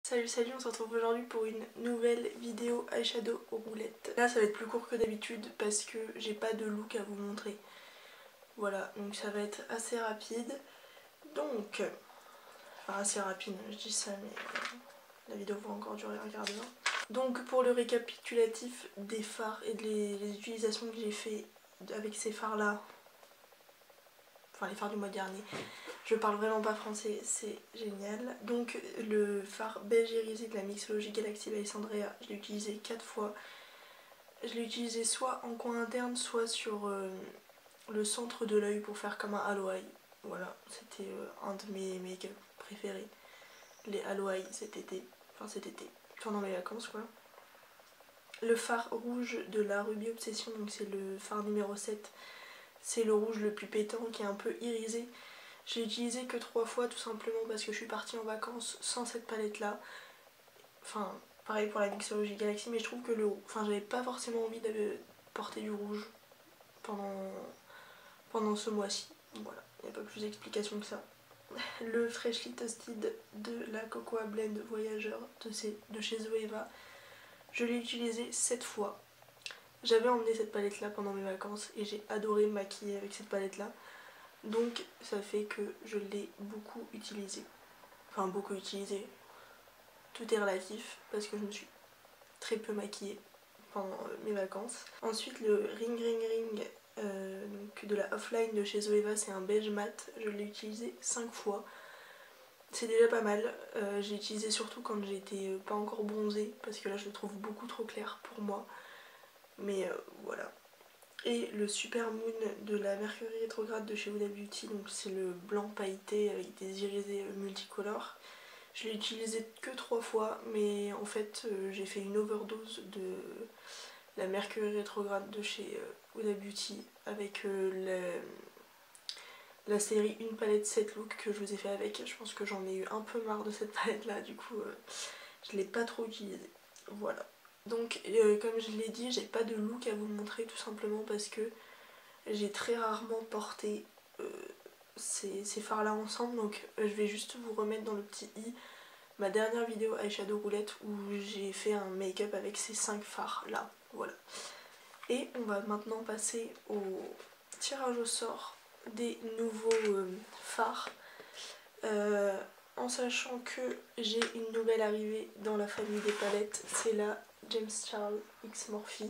Salut, on se retrouve aujourd'hui pour une nouvelle vidéo eyeshadow aux roulettes. Là ça va être plus court que d'habitude parce que j'ai pas de look à vous montrer. Voilà, donc ça va être assez rapide. Donc, enfin assez rapide, je dis ça mais la vidéo va encore durer un quart d'heure. Donc pour le récapitulatif des fards et les utilisations que j'ai fait avec ces fards là, enfin les fards du mois dernier. Je parle vraiment pas français, c'est génial. Donc le fard beige irisé de la Mixology Galaxy by Sandrea, je l'ai utilisé 4 fois. Je l'ai utilisé soit en coin interne, soit sur le centre de l'œil pour faire comme un halo eye. Voilà, c'était un de mes make-up préférés. Les halo eye cet été, pendant les vacances quoi. Le fard rouge de la Ruby Obsession, donc c'est le fard numéro 7. C'est le rouge le plus pétant qui est un peu irisé. Je l'ai utilisé que 3 fois tout simplement parce que je suis partie en vacances sans cette palette là. Enfin, pareil pour la Mixology Galaxy, mais je trouve que j'avais pas forcément envie de porter du rouge pendant ce mois-ci. Voilà, il n'y a pas plus d'explication que ça. Le Freshly Toasted de la Cocoa Blend Voyageur de chez Zoeva. Je l'ai utilisé 7 fois. J'avais emmené cette palette là pendant mes vacances et j'ai adoré me maquiller avec cette palette là. Donc ça fait que je l'ai beaucoup utilisée. Enfin beaucoup utilisée. Tout est relatif parce que je me suis très peu maquillée pendant mes vacances. Ensuite le Ring donc de la Offline de chez Zoeva, c'est un beige mat. Je l'ai utilisé 5 fois. C'est déjà pas mal. J'ai utilisé surtout quand j'étais pas encore bronzée parce que là je le trouve beaucoup trop clair pour moi. Mais voilà. Et le Super Moon de la Mercury Rétrograde de chez Huda Beauty, donc c'est le blanc pailleté avec des irisés multicolores. Je l'ai utilisé que 3 fois, mais en fait j'ai fait une overdose de la Mercury Rétrograde de chez Huda Beauty avec la série Une palette 7 looks que je vous ai fait avec. Je pense que j'en ai eu un peu marre de cette palette là, du coup je l'ai pas trop utilisée. Voilà. Donc comme je l'ai dit, j'ai pas de look à vous montrer tout simplement parce que j'ai très rarement porté ces fards là ensemble, donc je vais juste vous remettre dans le petit i ma dernière vidéo eyeshadow roulette où j'ai fait un make-up avec ces 5 fards là, voilà. Et on va maintenant passer au tirage au sort des nouveaux fards, en sachant que j'ai une nouvelle arrivée dans la famille des palettes, c'est la James Charles X Morphe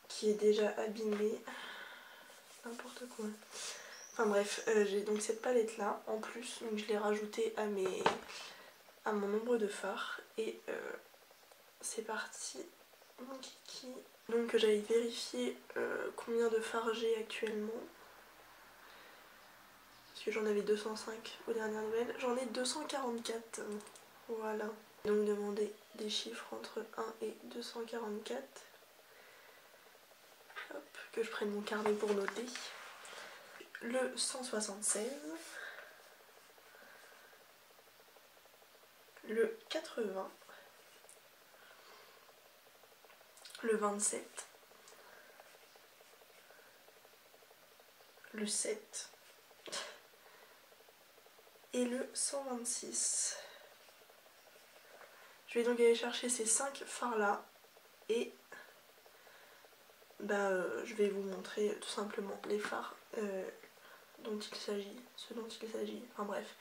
qui est déjà abîmée, n'importe quoi. Enfin bref, j'ai donc cette palette là en plus, donc je l'ai rajoutée à mon nombre de fards et c'est parti mon kiki. Donc j'avais vérifié combien de fards j'ai actuellement, parce que j'en avais 205 aux dernières nouvelles, j'en ai 244, voilà. Donc demander des chiffres entre 1 et 244. Hop, que je prenne mon carnet pour noter. Le 176, le 80, le 27, le 7 et le 126. Je vais donc aller chercher ces 5 fards là et je vais vous montrer tout simplement les fards dont il s'agit, ce dont il s'agit, enfin bref,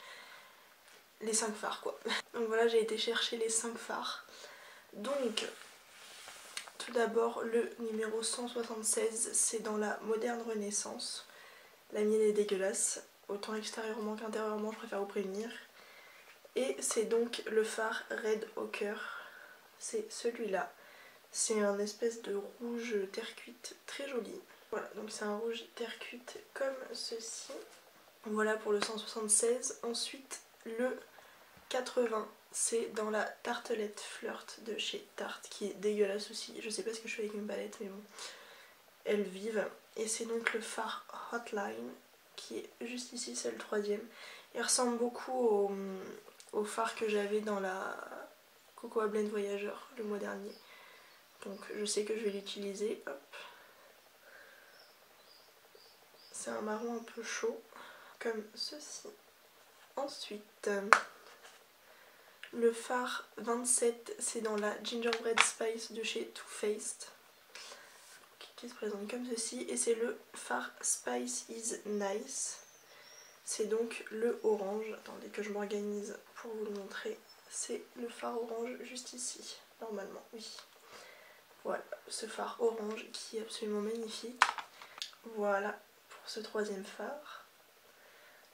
les 5 fards quoi. Donc voilà, j'ai été chercher les 5 fards. Donc tout d'abord le numéro 176, c'est dans la Moderne Renaissance. La mienne est dégueulasse, autant extérieurement qu'intérieurement, je préfère vous prévenir. Et c'est donc le fard Red Ochre, c'est celui-là. C'est un espèce de rouge terre cuite très joli. Voilà, donc c'est un rouge terre cuite comme ceci. Voilà pour le 176. Ensuite le 80, c'est dans la tartelette Flirt de chez Tarte, qui est dégueulasse aussi. Je sais pas ce que je fais avec une palette, mais bon, elles vivent. Et c'est donc le fard Hotline, qui est juste ici, c'est le 3e. Il ressemble beaucoup au fard que j'avais dans la Cocoa Blend Voyageur le mois dernier. Donc je sais que je vais l'utiliser. C'est un marron un peu chaud, comme ceci. Ensuite, Le fard 27, c'est dans la Gingerbread Spice de chez Too Faced, qui se présente comme ceci. Et c'est le fard Spice is Nice. C'est donc le orange. Attendez que je m'organise pour vous le montrer. C'est le fard orange juste ici, normalement, oui. Voilà, ce fard orange qui est absolument magnifique. Voilà pour ce troisième fard.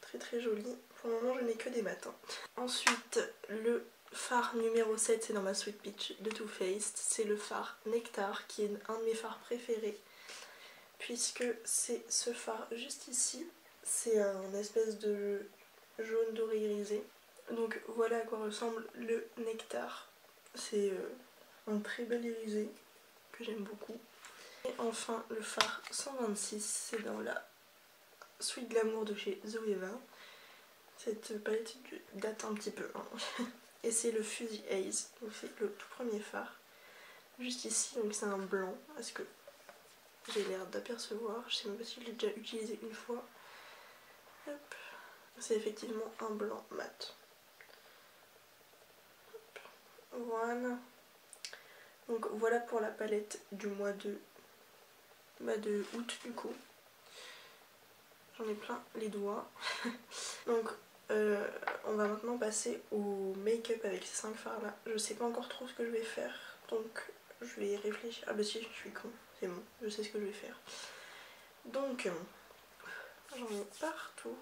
Très très joli. Pour le moment je n'ai que des matins. Ensuite le fard numéro 7, c'est dans ma Sweet Peach de Too Faced. C'est le fard Nectar qui est un de mes fards préférés. Puisque c'est ce fard juste ici. C'est un espèce de jaune doré irisé. Donc voilà à quoi ressemble le Nectar. C'est un très bel irisé que j'aime beaucoup. Et enfin le fard 126, c'est dans la Sweet Glamour de chez Zoeva. Cette palette date un petit peu, hein. Et c'est le Fuzzy Haze, donc c'est le tout premier fard. Juste ici, donc c'est un blanc, est-ce que j'ai l'air d'apercevoir, je sais même pas si je l'ai déjà utilisé une fois. C'est effectivement un blanc mat. Hop. Voilà. Donc voilà pour la palette du mois de août du coup. J'en ai plein les doigts. Donc on va maintenant passer au make-up avec ces 5 fards là. Je sais pas encore trop ce que je vais faire, donc je vais réfléchir. Ah bah si, je suis con, c'est bon, je sais ce que je vais faire. Donc j'en ai partout.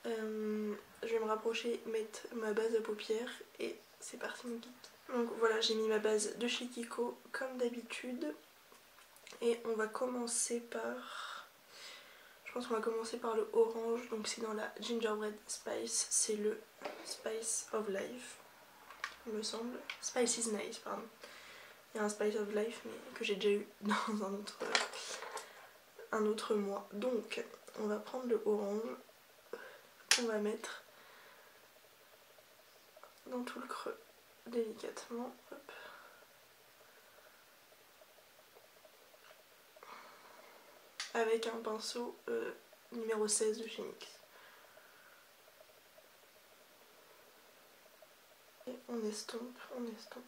Je vais me rapprocher, mettre ma base à paupières et c'est parti mon kiki. Donc voilà, j'ai mis ma base de chez Kiko comme d'habitude. Et on va commencer par... Je pense qu'on va commencer par le orange. Donc c'est dans la Gingerbread Spice. C'est le Spice of Life, il me semble. Spice is Nice, pardon. Il y a un Spice of Life mais que j'ai déjà eu dans un autre mois. Donc on va prendre le orange. On va mettre dans tout le creux délicatement. Hop. Avec un pinceau numéro 16 de chez NYX. Et on estompe, on estompe.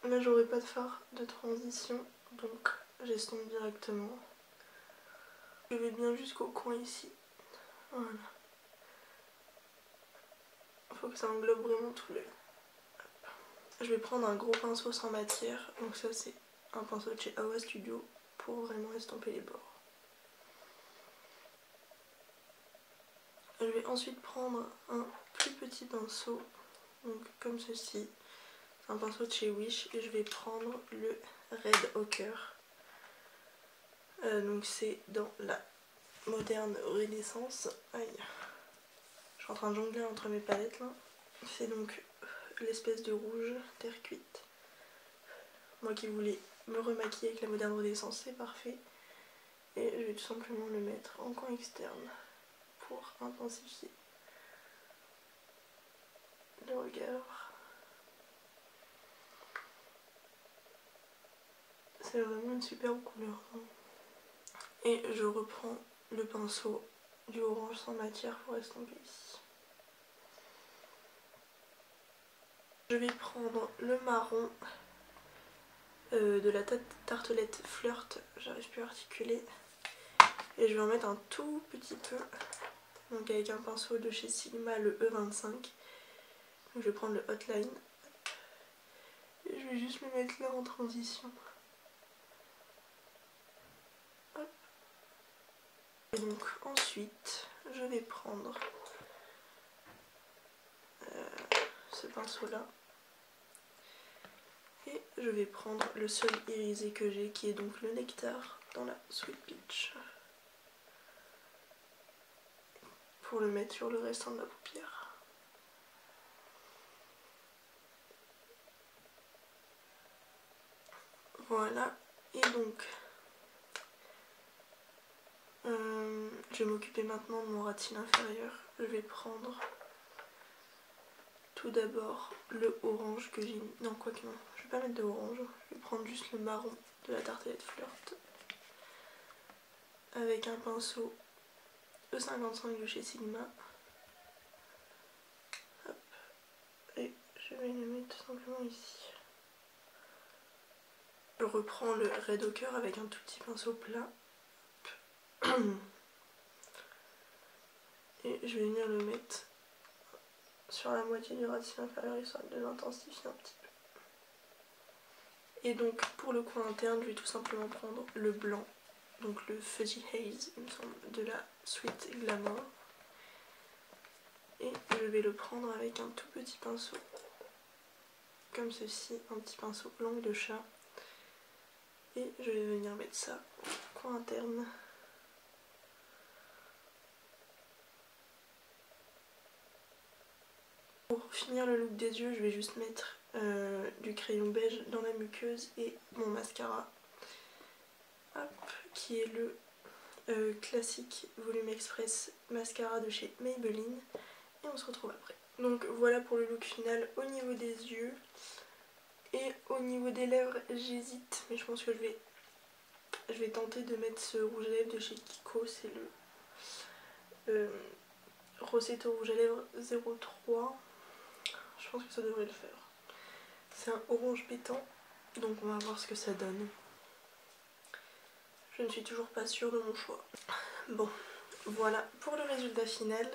Là j'aurai pas de fard de transition, donc j'estompe directement. Je vais bien jusqu'au coin ici. Voilà. Il faut que ça englobe vraiment tout l'œil. Je vais prendre un gros pinceau sans matière, donc ça c'est un pinceau de chez Awa Studio pour vraiment estomper les bords. Je vais ensuite prendre un plus petit pinceau, donc comme ceci. C'est un pinceau de chez Wish et je vais prendre le Red Ochre. Donc c'est dans la Moderne Renaissance. Aïe. Je suis en train de jongler entre mes palettes là. C'est donc l'espèce de rouge terre cuite. Moi qui voulais me remaquiller avec la Moderne Renaissance, c'est parfait. Et je vais tout simplement le mettre en coin externe pour intensifier le regard. C'est vraiment une superbe couleur. Et je reprends le pinceau du orange sans matière pour estomper ici. Je vais prendre le marron de la tartelette Flirt, j'arrive plus à articuler. Et je vais en mettre un tout petit peu. Donc avec un pinceau de chez Sigma, le E25. Donc je vais prendre le Hotline. Et je vais juste me mettre là en transition. Hop. Et donc ensuite, je vais prendre ce pinceau là. Et je vais prendre le seul irisé que j'ai, qui est donc le Nectar dans la Sweet Peach. Pour le mettre sur le restant de la paupière. Voilà, et donc je vais m'occuper maintenant de mon ratil inférieur. Je vais prendre tout d'abord le orange que j'ai mis. Non, quoi que non, je vais pas mettre de orange. Je vais prendre juste le marron de la tartelette Flirt. Avec un pinceau E55 de chez Sigma. vais le mettre tout simplement ici. Je reprends le Red Ochre avec un tout petit pinceau plat. Et je vais venir le mettre sur la moitié du ratio inférieur histoire de l'intensifier un petit peu. Et donc pour le coin interne, je vais tout simplement prendre le blanc, donc le Fuzzy Haze, il me semble, de la Sweet Glamour. Et je vais le prendre avec un tout petit pinceau, comme ceci, un petit pinceau langue de chat. Et je vais venir mettre ça au coin interne. Pour finir le look des yeux, je vais juste mettre du crayon beige dans la muqueuse et mon mascara, hop, qui est le classique Volume Express mascara de chez Maybelline. Et on se retrouve après. Donc voilà pour le look final au niveau des yeux. Et au niveau des lèvres, j'hésite, mais je pense que je vais tenter de mettre ce rouge à lèvres de chez Kiko, c'est le Rossetto rouge à lèvres 03. Je pense que ça devrait le faire. C'est un orange pétant, donc on va voir ce que ça donne. Je ne suis toujours pas sûre de mon choix. Bon, voilà pour le résultat final.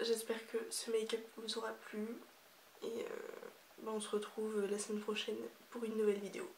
J'espère que ce make-up vous aura plu. Et on se retrouve la semaine prochaine pour une nouvelle vidéo.